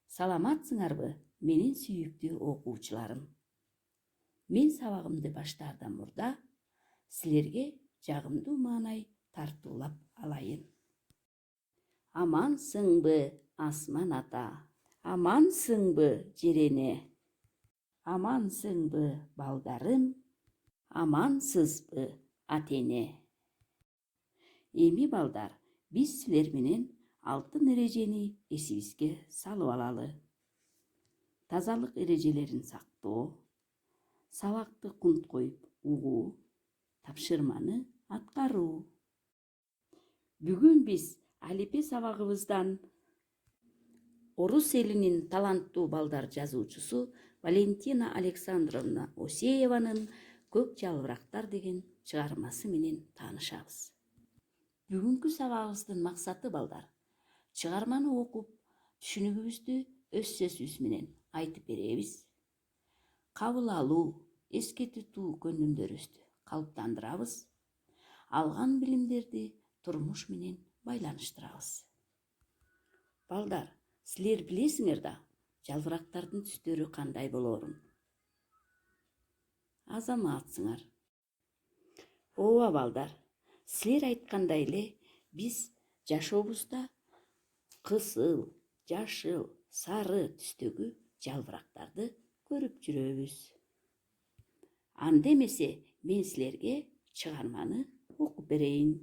Саламатсыңарбы, менин сүйүктүү окуучуларым. Мен сабагымды баштаардан мурда силерге жагымдуу маанай тартуулап алайын. Амансыңбы, Асман ата? Амансыңбы, жер эне? Амансыңбы, балдарым? Амансызбы, ата эне? Эми балдар, биз силер менен алтын эрежени эсибизге салып алалы. Тазалык эрежелерин сактоо, сабакты кунт коюп угуу, тапшырманы аткаруу. Бүгүн биз алипе сабагыбыздан орус элинин таланттуу балдар жазуучусу Валентина Александровна Осееванын «Көк жалбырактар» деген чыгармасы менен таанышабыз. Бүгүнкү сабагыбыздын максаты балдар, чыгарманы окуп, түшүнүгүбүздү өз сөзүбүз менен айтып беребиз. Кабыл алуу, эске тутуу көнүмдөрүбүздү калыптандырабыз. Алган билимдерди турмуш менен байланыштырабыз. Балдар, силер билесиңер да, жалбырактардын түстөрү кандай болоорун? Азаматсыңар. Ооба балдар, силер айткандай эле биз жашообузда кызыл, жашыл, сары түстөгү жалбырактарды көрүп жүрөбүз. Анда эмесе мен силерге чыгарманы окуп берейин.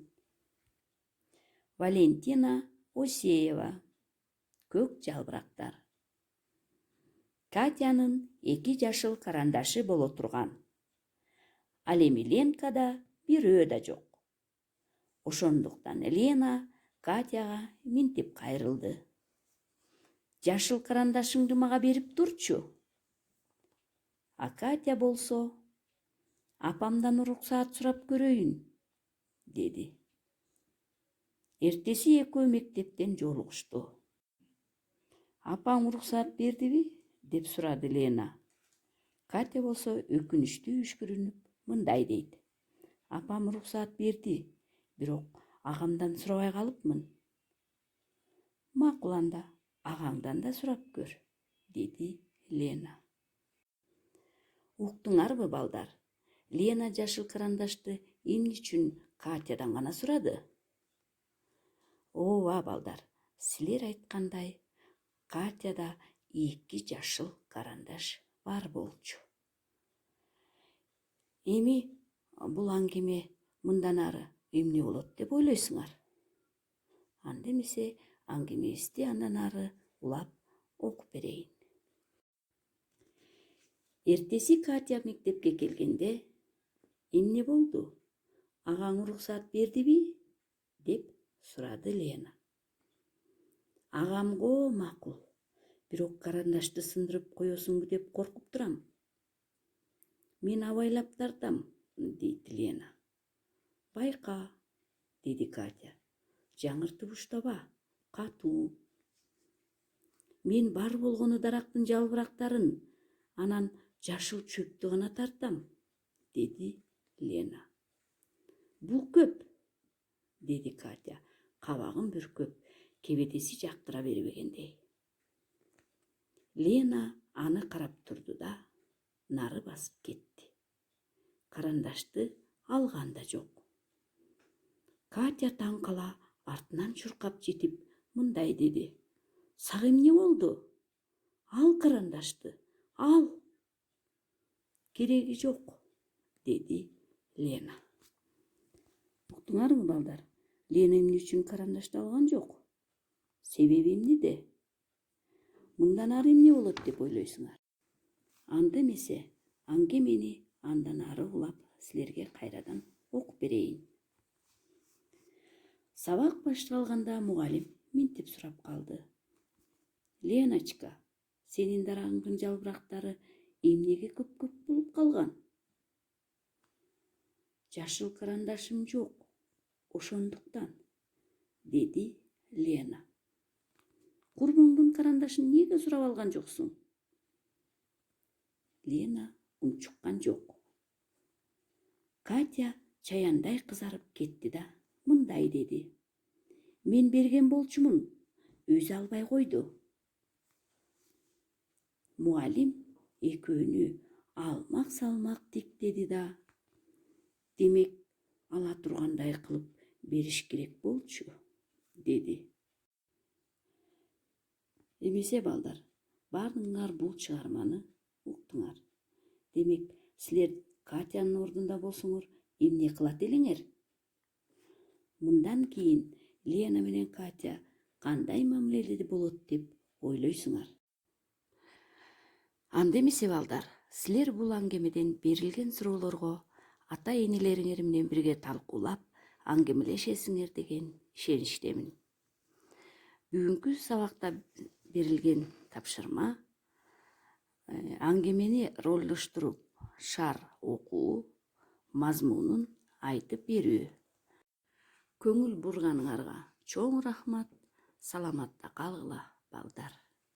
Валентина Осеева, «Көк жалбырактар». Катянын 2 жашыл карандашы боло турган. Ал эми Ленкада бирөө да жок. Ошондуктан Лена Катяга минтип кайрылды. Жашыл карандашыңды мага берип турчу. А Катя болсо, апамдан уруксаат сурап көрөйүн, деди. Эртеси экөө мектептен жолугушту. Апаң уруксаат бердиби? Деп сурады Лена. Катя болсо өкүнүчтүү үшкүрүнүп мындай дейт. Апам уруксаат берди, бирок агамдан сурабай калыпмын. Макул анда, агаңдан да сурап көр, деди Лена. Уктуңарбы балдар? Лена жашыл карандашты эмне үчүн Катядан гана сурады? Ооба балдар, силер айткандай, Катяда 2 жашыл карандаш бар болчу. Эми бул аңгеме мындан ары эмне болот деп ойлойсуңар? Анда эмесе аңгемебизди андан ары улап окуп берейин. Эртеси Катя мектепке келгенде, эмне болду? Агаң уруксаат бердиби? Деп сурады Лена. Агамго макул, бирок карандашты сындырып коесуңбу деп коркуп турам. Мен абайлап тартам, дейт Лена. Байка, деди Катя. Жаңыртып уштаба, катуу. Мен бар болгону дарактын жалбырактарын, анан жашыл чөптү гана тартам, деди Лена. Бул көп, деди Катя, кабагын бүркөп, кебетеси жактыра бербегендей. Лена аны карап турду да, нары басып кетти. Карандашты алган да жок. Катя таң кала артынан чуркап жетип мындай деди. Сага эмне болду? Ал карандашты, ал. Кереги жок, деди Лена. Уктуңарбы балдар? Лена эмне үчүн карандашты алган жок? Себеби эмнеде? Мындан ары эмне болот деп ойлойсуңар? Анда эмесе аңгемени андан ары улап силерге кайрадан окуп берейин. Сабак башталганда мугалим минтип сурап калды. Леночка, сенин дарагыңдын жалбырактары эмнеге көп болуп калган? Жашыл карандашым жок, ошондуктан, деди Лена. Курбуңдун карандашын эмнеге сурап алган жоксуң? Лена унчуккан жок. Катя чаяандай кызарып кетти да мындай деди. Мен берген болчумун, өзү албай койду. Muалим экөөнү алмак салмак тиктеди да, демек ала тургандай кылып бериш керек болчу, деди. Эмесе балдар, баардыгыңар бул чыгарманы уктуңар. Демек, силер Катянын ордунда болсоңор, эмне кылат элеңер? Мындан кийин Лена менен Катя кандай мамиледе болот деп ойлойсуңар? Анда эмесе балдар, силер бул аңгемеден берилген суроолорго ата-энелериңер менен бирге талкуулап, аңгемелешесиңер деген ишеничтемин. Бүгүнкү сабакта берилген тапшырма аңгемени ролдоштуруп шар окуу, мазмунун айтып берүү. Көңүл бурганыңарга чоң рахмат. Саламатта калгыла балдар.